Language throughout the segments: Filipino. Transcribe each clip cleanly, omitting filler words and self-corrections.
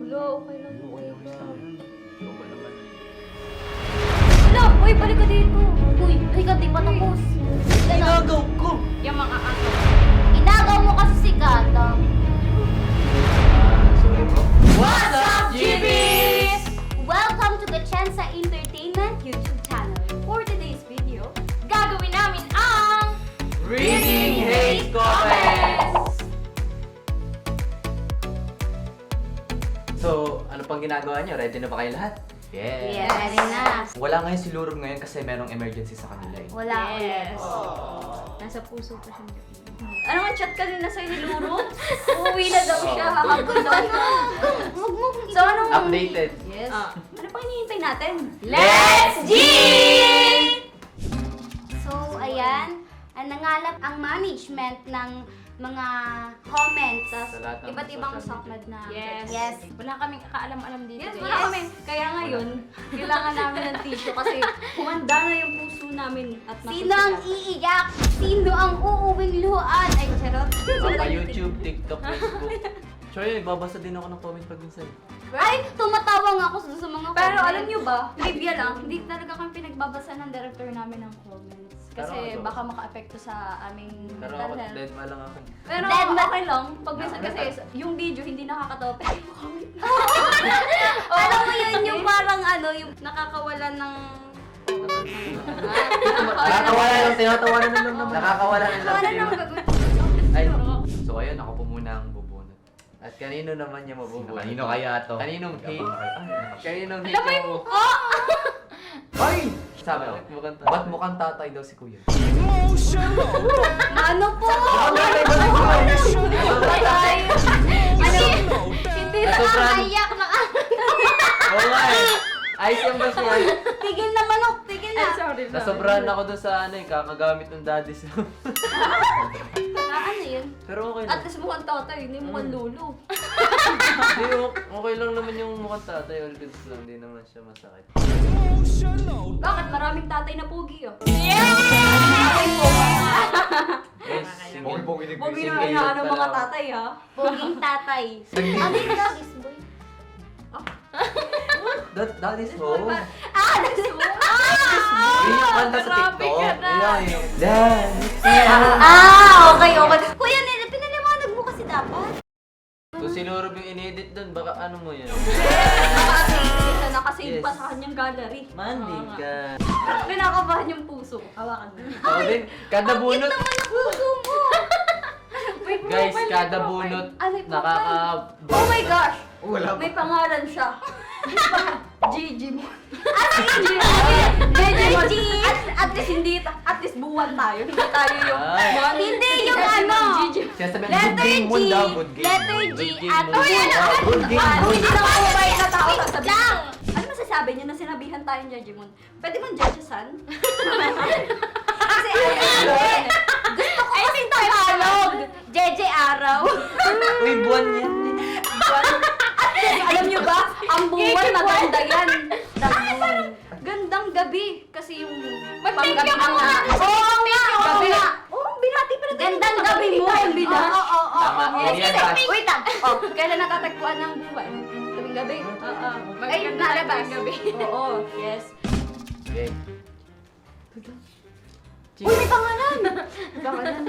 Wala, okay lang po. Loko naman. Wala, uy, balik ka dito. Uy, halika, di pa tapos. Inagaw ko! Yung mga ako. Inagaw mo kasi si Gata. Sorry bro. What's up, GBs? Welcome to the Chansa Entertainment YouTube channel. For today's video, gagawin namin ang Reading Hate Comments! So, ano pang ginagawa niyo? Ready na ba kayo lahat? Yes, ready na. Wala ngayon si Lurum ngayon kasi merong emergency sa kanila eh. Wala ulit. Nasa puso pa siya. Ano nga chat kanina sa'yo ni Luro? Uuwi na daw siya, hahabol daw siya. So, anong... Updated. Yes. Ano pang hinihintay natin? Let's G! So, ayan. Nangalap ang management ng mga comments sa Sa lahat ng iba't ibang social sokmed na. Yes. Yes. Wala kaming kakaalam-alam dito. Yes, guys. wala kami. Kaya ngayon, kailangan namin ng tissue kasi humanda na yung puso namin at Sino ang iiyak? Sino ang uuwing luhaan? Ay, charot. Mga YouTube, TikTok, Facebook. Sorry, nagbabasa din ako ng comments pag minsan. Ay, tumatawa nga ako sa mga Pero comments. alam nyo ba, trivia lang, hindi talaga kami pinagbabasa ng director namin ng comments. Kasi Pero ako- baka maka-apekto sa aming Pero mental ako, health. dead ma lang ako. pero Deadma. okay lang. Pag minsan kasi yung video hindi nakakatawa, pero yung comment. Oh. Alam mo yun, yung parang ano, yung nakakawalan ng... Nakakawala ng tinatawanan na lang naman. Nakakawala ng Wala love nang team. gagawin. Ay, so ayun, ako po muna ang bubunot. At kanino naman niya mabubunot? Kanino kaya to? Kaninong hate? Kaninong hate Alam mo yung mukha? Ay! Sabi ko, ba't mukhang tatay daw si Kuya? Ano po? Tatay daw si Kuya! Ano? Hindi na Sobrang- kakayak na Oo nga eh! Ayos yung bas niya. Tigil na manok, tigil na. sorry. Nasobrahan ako doon sa ano eh, kakagamit ng daddy's. Ano yun? Pero okay At lang. least mukhang tatay, hindi mukhang lolo. Hindi, okay lang naman yung mukhang tatay. All goods lang, hindi naman siya masakit. Bakit? Maraming tatay na pugi oh. Yes, single. Pogi Pugi Single na inaano pala mga ako. tatay ha. Puging tatay. Ano yung daddy's boy? Daddy's home. Daddy's boy. Yun yung kanta sa grabe TikTok. ka na. Ayun eh. Daddy's Okay. Kuya, pinaliwanag mo kasi dapat. Kung sinurog yung inedit doon, baka ano mo yan? Nakasave pa Yes. sa kanyang gallery. Manding ka. Pinakabahan yung puso. Hawakan mo. Ako din, kada bunot. Naman ang puso mo. Guys, kada bunot, Ano yung nakaka... Oh my gosh! Wala May pangalan siya. Gigi mo. Gigi. At least hindi, at least buwan tayo. Hindi tayo yung... Ay. Hindi yung ano. Siya sabihin, Letter good game mo G. daw, good game. Letter mo. G Good game at mo. Uy, ano? Ah, good game mo. Hindi na ako mabait na tao sasabihin. Ano masasabi niyo na sinabihan tayong Jejimon? Pwede mong Jejesan? Kasi gusto ko kasing Tagalog. Jeje araw. Uy, buwan yan. Alam niyo ba, ang buwan maganda yan. Gandang gabi. Kasi yung Mag-thank you ka nga. Oo nga, oo Gabi. nga. Oo, binati pa na Gandang gabi mo. Yung binati. Oo, oo, Tama. oo. Hindi yan bas. Wait lang. Oh, kailan natatagpuan ng buwan? Gabing gabi. Oo. Ay, nalabas. gabi. Oo, yes. Okay. Uy, may pangalan! May pangalan.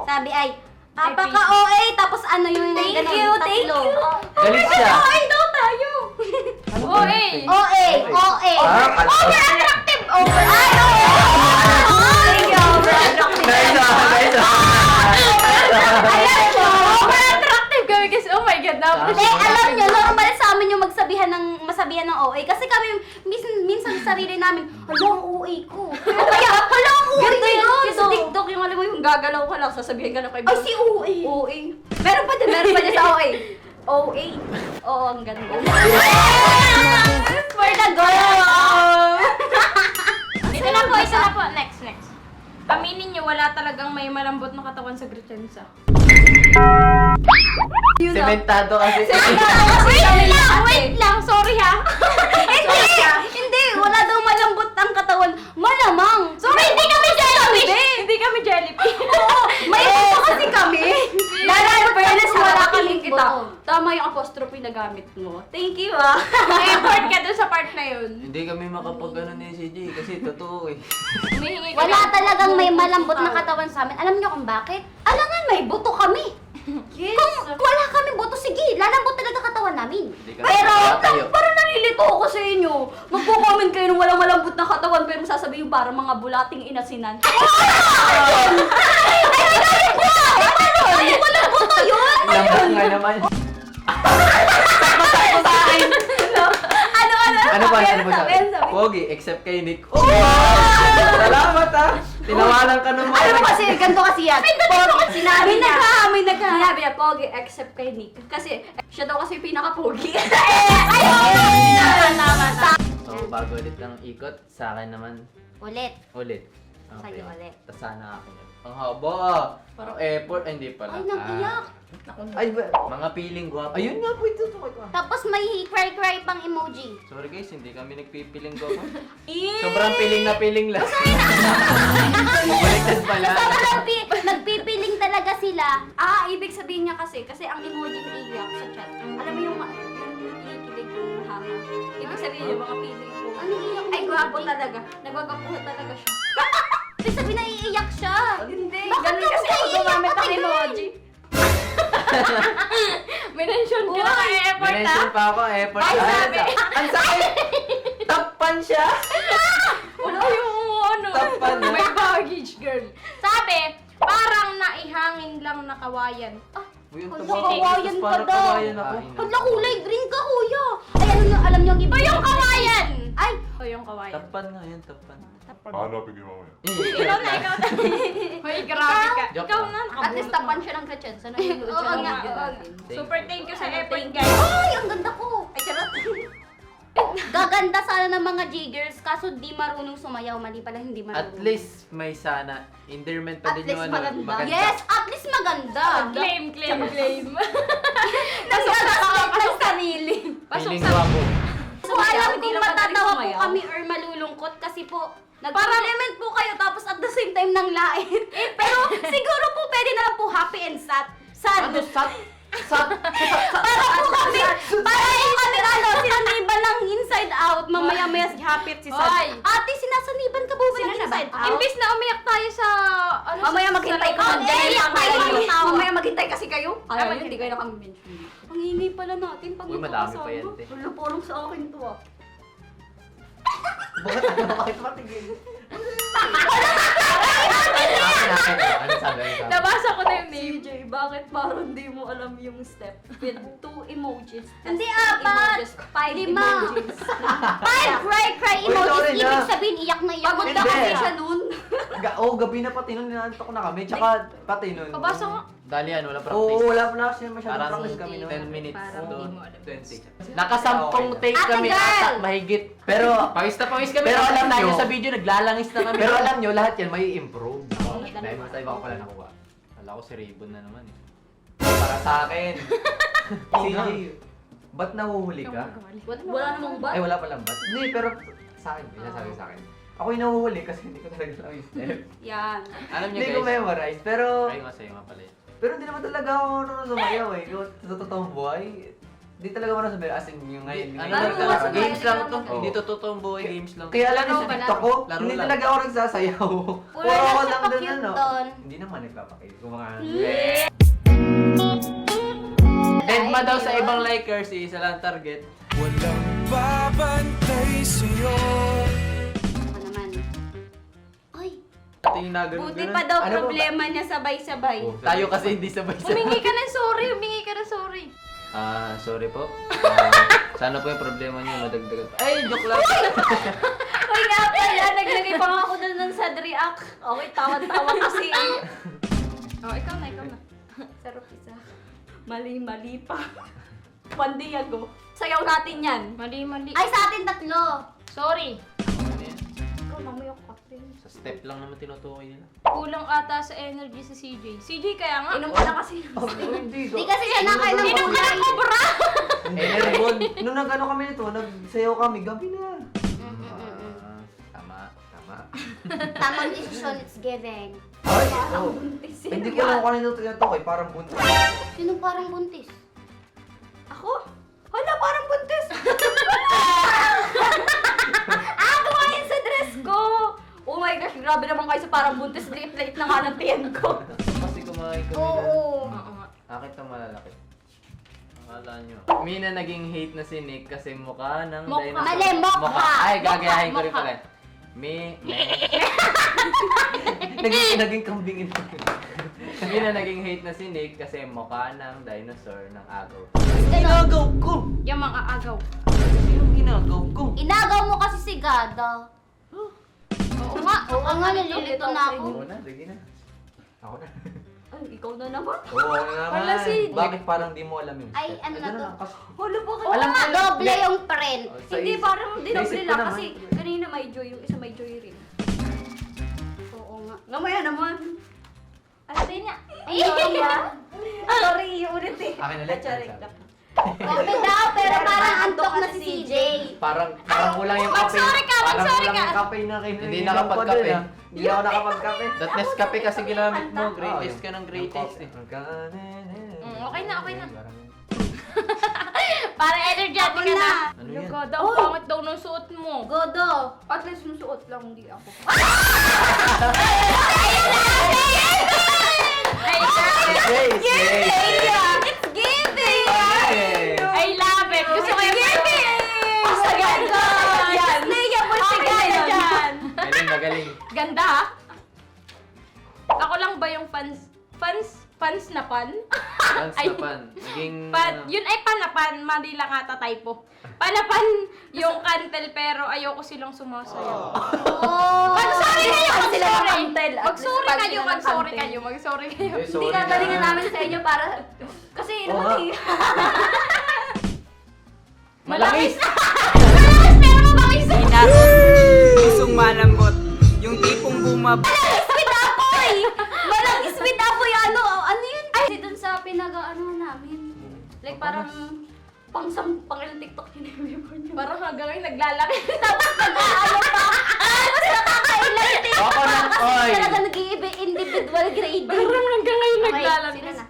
Sabi ay, apaka-OA, tapos ano yung Thank ganun, you, thank tatlo. you. Galit siya. OA daw tayo! OA. OA, OA. Overattractive. Over, ay, OA! Thank you, overattractive. Nice. Ayan mo! Overattractive kami kasi, oh my God, Hindi, alam nyo, normal sa amin yung masabihan ng OA. Kasi kami, minsan sa sarili namin, hala, ang OA ko. O kaya, hala, ang OA ko yun. Sa TikTok, yung alam mo, yung gagalaw ka lang, sasabihin ka lang kay Ay, si OA. OA. Meron pa din sa OA. OA. Oo, ang ganda. For the girl! Isa na po. Next. Aminin niyo, wala talagang may malambot na katawan sa Gretchensa. Sementado kasi. Wait lang, sorry ha. Hindi, wala daw malambot ang katawan. Malamang. Sorry, hindi kami jellyfish. Hindi kami jellyfish. Oo, may iba kasi kami. Lala, fairness, wala kaming boto. Tama yung apostrophe na gamit mo. Thank you ah. May-effort ka dun sa part na yun. Hindi kami makapag-ano ni CJ kasi totoo eh. Humihingi ka Wala ng- talagang may malambot na katawan sa amin. Alam niyo kung bakit? Alangan, may buto kami. Yes. Kung wala kami buto, sige, lalambot talaga katawan namin. Hindi kami Pero, tayo. Parang nalilito ako sa inyo. Magpo-comment kayo ng walang malambot na katawan pero sasabihin parang mga bulating inasinan. ay, walang buto yun! Lambot nga naman. Ano ba? Ano ba sabi? Pogi, except kay Nick. Oh! Salamat ah! Tinawanan ka ng mga. Alam mo kasi, ganito kasi yan. Sinabi May niya. may nagha. Sinabi niya, pogi, except kay Nick. Kasi siya daw kasi yung pinaka-pogi. So, bago ulit ng ikot, sa akin naman, Ulit. ulit. Sa'yo ulit. Tapos sana akin yun. Ang haba ah! Parang effort, ay hindi pala. Ay, nag-iyak. Ay, mga feeling guwapo. Ayun nga po, ito ko. Tapos may cry-cry pang emoji. Sorry guys, hindi kami nagpipiling guwapo. Sobrang piling na piling lang. Baliktad pala. Nagpipiling talaga sila. Ibig sabihin niya kasi ang emoji na iyak sa chat. Alam mo yung kinikilig yung haha. Ibig sabihin niya mga feeling ko. Ano iyak? Ay, gwapo talaga. Nagwagapuhan talaga siya. Ibig sabihin na iiyak siya. Hindi. Bakit Ganun ka kasi ako naiiyak gumamit ng kapag emoji. Minention ka na kay effort Minention pa ako, effort. Ay, sabi. Ang sakit! Tappan siya! Wala yung ano. Tapan na. May baggage, girl. Sabi, parang naihangin lang na kawayan. Uy, yung Hala, tawa. kawayan Parang ka daw. kawayan ako. Hala, kulay green ka, kuya. Ay, alam niyo ang ibig. Ito yung kawayan! Ay, Ito yung kawayan. Tappan nga yan, tappan. Hanapin ko mamaya. Ikaw na, ikaw na. Hoy, grabe ka. Joke Ikaw lang. na, at least tapan siya ng kachan. Sana yung Oo siya ng nga, video oo nga. natin. Super thank you sa effort, guys. Ay, ang ganda ko. Ay, charot. Gaganda sana ng mga J-girls, kaso di marunong sumayaw. Mali pala, hindi marunong. At least may sana. Endearment pa At din least yung ano. maganda. Maganda. Yes, at least maganda. Claim. Nagkakaroon ng sarili. Pasok Feeling sa... guwapo. So, alam Hindi kung lang madaling matatawa po sumayaw. kami or malulungkot kasi po, nag-compliment po kayo tapos at the same time nang lain. Pero siguro po pwede na lang po happy and sad. Sad. Ano, sat? Para po kami, para po kami sinaniban ng inside out, mamaya-maya si happy at si sad. Hoy. Ate, sinasaniban ka po ba ng inside out? Imbis na umiyak tayo sa... Ano, Mamaya sa maghintay ka. loob ng Hindi, dahil iyak mga tayo. tayo. Mamaya maghintay kasi kayo. Ay, Ay, hindi kayo nakamention. Ang ingay pala natin pag Uy, madami pa yan, te. Wala parang sa akin to ah. Bakit ano bakit matigil? Ano sabi? Nabasa ko na yung name. CJ, bakit parang di mo alam yung step with 2 emojis? Hindi, emojis, 5 emojis. 5 cry Uy, emojis. sorry na. Ibig sabihin, iyak na iyak. Pagod na kasi siya nun. Gabi na pati nun, ninantok na kami. Tsaka pati nun. Pabasa nga. Dalian, wala practice. Oo, wala pa na kasi masyadong Parang practice kami noon. 10 minutes Parang doon. hindi mo alam. 20. Nakasampung take Ate kami girl! ata, mahigit. Pero, Pawis na pawis kami. Pero Pero alam alam tayo nyo- sa video, naglalangis na kami. pero alam nyo, lahat yan may improve. Dahil mas tayo pala nakuha. Wala ko si Raybon na naman eh. Para sa akin. CJ, ba't nahuhuli ka? Wala namang ba? Ay, wala palang ba't? Hindi, pero sa akin, sinasabi sa akin. Ako yung nahuhuli kasi hindi ko talaga alam yung step. Yan. Alam niyo Hindi ko guys, memorize, pero... try nga sa'yo nga pala yun. Pero hindi naman talaga ako marunong sumayaw eh. Sa totoong buhay, hindi talaga marunong sumayaw. As in, yung ngayon. Ano Laro lang nga talaga, sa games bahay, lang laro to. lang. Hindi to totoong buhay, games lang. Kaya alam niyo Laro sa ba, TikTok ko, laro hindi lang. talaga ako nagsasayaw. Wala Puro lang ako siya lang dun pa-cute ano. doon. Hindi naman nagpapakita. Kung mga... Deadma daw sa ibang likers, isa lang target. Walang babantay sa'yo. Ako naman. Ay, Ito yung nagano. buti pa daw Ano ba? problema niya sabay-sabay. Oh, Tayo kasi hindi sabay-sabay. Humingi ka ng sorry, sorry. Sorry po. Sana po yung problema niyo madagdagan pa. Ay, joke lang. Uy nga pala, naglagay pa nga ako doon ng sad react. Okay, tawa-tawa kasi. Oh, ikaw na. Sarap isa. Mali-mali pa. Pandiyago. Sayaw natin yan. Mali. Ay, sa atin tatlo. Sorry. Ano yan? Ikaw, mamaya ko kapin. Sa step lang naman tinutukoy nila. Kulang ata sa energy sa CJ. CJ kaya nga. Inom ka na kasi. Oh, hindi. Di kasi siya nakain ng Inom ka ng kubra! Enerbon. Nung nag-ano kami nito, nagsayaw kami, gabi na. Tama. Tamang decision, it's giving. Ay, oh. Hindi ko alam kung ano ito parang buntis. Sino parang buntis? Grabe naman kayo sa parang buntis, liit-liit na nga ng tiyan ko. Kasi kumain kami na. Oo. Akin to malalaki. Akala nyo. Mina naging hate na si Nick kasi mukha ng Mukha. dinosaur. Mali, mukha. Ay, gagayahin ko rin Mukha. pala. Me. Naging kambing ito. Mina naging hate na si Nick kasi mukha ng dinosaur ng agaw. Inagaw ko! Yung mga agaw. Sinong inagaw ko? Inagaw mo kasi si Gada. Oo nga. Oo nga, nalilito na ako. Oo na, sige na. Ako na. Ay, ikaw na naman. Oo naman. Wala si- Bakit parang di mo alam yun? Ay, ano na ganun to? lang kasi. Hulo po kayo. Alam nga, doble yung friend. Oh, sa Hindi, is- parang sa dinoble isip ko lang naman. kasi kanina may joy, yung isa may joy rin. Oo nga. Ngamaya naman. Ate niya. Ay, iya. Sorry, ulit eh. Akin ulit. Charik Sabi. lang. Okay daw, pero parang antok na si CJ. Parang kulang yung kape. Mag-sorry ka, Parang mag-sorry kulang ka. yung kape na kayo. Hindi nakapagkape. Hindi ako nakapagkape. That Nescafe kasi ginamit mo. Oo, Greatest yung- ka ng yung greatest coffee. eh. Okay na, okay na. Parang yun. Para energetic ka na. Ano yan? Lugo daw, pangit daw ng suot mo. Godo. At least yung suot lang, hindi ako. Grace! Grace! It's giving! Yes! I love it! Gusto ko yung Basta ganda! Yan! Naya mo si Gaya dyan! Galing, magaling. Ganda ha? Ako lang ba yung fans na pan? Fans Ay. na pan. Naging... Yun ay panapan, mali lang ata typo. Panapan yung kantel pero ayoko silang sumasayaw. Oh. Mag-sorry kayo! Sila ng Mag-sorry! kantel. At least Mag-sorry pag kayo! sila ng Mag-sorry kantel. kayo! Mag-sorry kayo! Eh, sorry Hindi gagalingan na. namin sa inyo para... Kasi Oo naman nga. eh. Malangis! Malangis! Pero mabangis! Pusong malambot. Yung tipong bumab... Malangis with apoy! Malangis with apoy, ano yun? Kasi dun sa pinag-ano namin. Like parang pang-ilang TikTok hinimipon niyo. Parang hanggang ngayon naglalaki. Tapos Ano pa? Tapos nakakailan din. Ako na, oy! Talaga nag-iiba individual grading. parang hanggang ngayon Okay, naglalaki. sila na.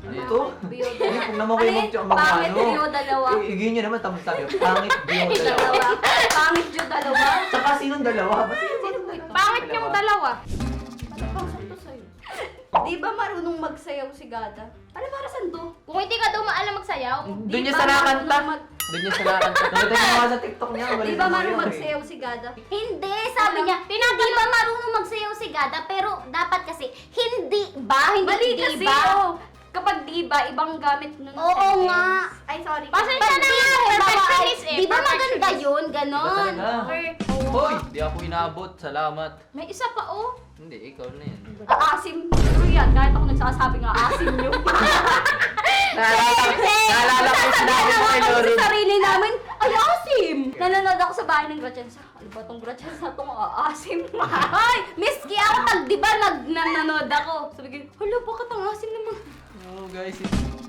Ito? Bioda. Kung naman kayo mag-ano. Pangit yung dalawa. Igin nyo naman, tapos sabi, pangit yung dalawa. Dalawa. Pangit yung dalawa. Tsaka sinong dalawa? Ba't sinong dalawa? Pangit yung dalawa. Ano pang santo sa'yo? Di ba marunong magsayaw si Gada? Ano para santo? Kung hindi ka daw maalam magsayaw, Doon niya sa nakanta. Doon niya sa nakanta. Nakita nyo mga sa TikTok niya. Di balik ba na marunong yun eh. magsayaw si Gada? Hindi, sabi niya, hindi ba marunong magsayaw si Gada, pero dapat kasi, hindi ba? Hindi Mali di kasi, ba? oh. Kapag di ba, ibang gamit nun Oo sentence. nga. Ay, sorry. Pasensya na nga, perfectionist eh. di ba maganda Perfectionist. yun, ganon? Iba talaga. Okay. Hoy! Di ako inabot. Salamat. May isa pa, oh. Hindi, ikaw na yan. Aasim. Pero yan, kahit ako nagsasabi nga, aasim nyo. Naalala ko sinabi mo kay Loro. Sa sarili namin, ay, asim! Nanonood ako sa bahay ng Gratchensa. Ano ba tong Gratchensa tong aasim? Ay, miski ako pag di ba Nanonood ako. Sabi ko, hala, bakit ang asim naman? Oh, guys.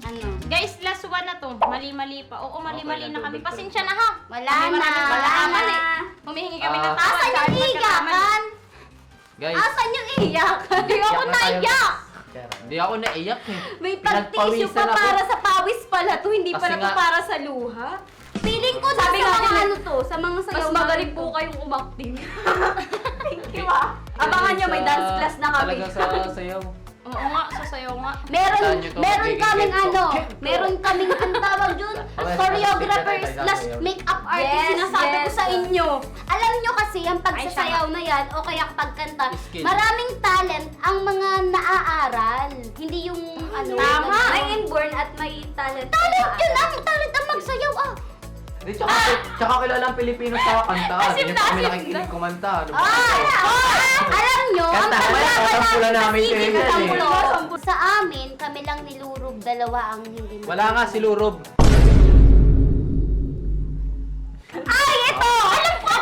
ano? Guys, last one na to. Mali-mali pa. Oo, mali-mali Okay, na kami. natubig pa. Pasensya na ha. Wala Kami na, maraming wala pagkakamali. na. Humihingi kami ng Ah. tawad. Asan yung dahil magkakamali. iyakan? Guys, Asan yung iyak? Hindi ako Iyak na tayo. naiyak. di ako naiyak eh. May pag-tissue pa Pinagpawisan ako. para sa pawis pala to, hindi Kasi pala to nga- para sa luha. Feeling ko Sabi sabi sa nga mga nila, ano to, sa mga sayaw Mas namin magaling to. po kayong umakting. Thank you ah. Abangan nyo, may dance class na kami. Talaga sa sayaw. Oo nga, sasayaw nga. Meron, Saan nyo to meron magiging kaming TikTok? ano, meron kaming ang tawag dun, choreographer slash makeup artist, Yes, sinasabi ko yes. sa inyo. Alam nyo kasi, ang pagsasayaw na yan, o kaya pagkanta, Skill. maraming talent ang mga naaaral. Hindi yung ano. Tama. yung- May inborn at may talent. Talent yun, ang talent ang magsayaw ah. Di, tsaka kilala ang Pilipino sa kanta. Asim Hindi na, pa kami asim nakikinig kumanta. Ano ba? Alam nyo, ang Kanta, wala, kasampulan namin kayo Sige, yan eh. kasampulan. Sa amin, kami lang nilurog, dalawa ang hindi mo. Wala nga si Lurob. Ay, ito! Alam ko!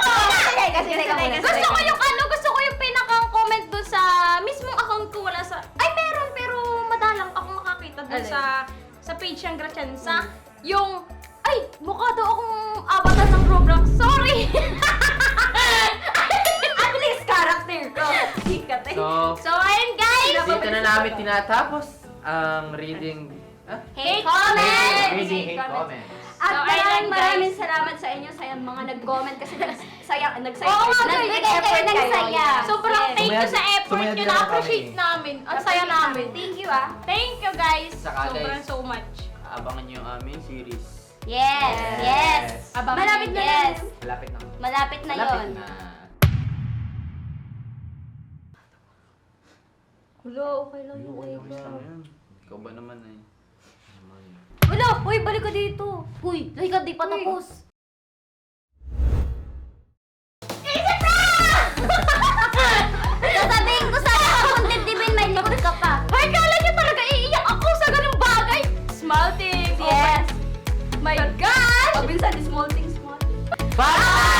Gusto ko yung gusto ko yung pinakang comment dun sa mismong account ko, wala sa, ay meron pero madalang ako makakita dun Alin? sa page ng Gratchensa. Yung, ay, mukha daw akong avatar ng Roblox. Sorry! At least character ko. Sikat eh. So, ayun guys! dito na namin tinatapos ang reading. Hate comment! Reading hate comments. At So, ayun, maraming guys. salamat sa inyo, sa mga nag-comment kasi nagsaya Oo nga, guys. nagbigay kayo ng saya. Sobrang Yes. thank you sa effort Sumayad nyo. din naman Na-appreciate kami. namin. Ang saya namin. Thank you ah. Thank you, guys. Saka, Sobrang guys. so much. Abangan nyo yung aming series. Yes, yes. Abangan Malapit nyo. na Yes. yun. Malapit na. Malapit na Malapit yun. na. Hello, okay lang yun. Ayun. Ikaw ba naman eh? Wala, uy, balik ka dito. Uy, like di pa tapos. Sasabihin ko sa'yo, kung dibdibin, may likod ka pa. Ay, kala niyo talaga iiyak ako sa ganung bagay. Small things. Yes. My gosh! Pag minsan, small things, small things. Bye!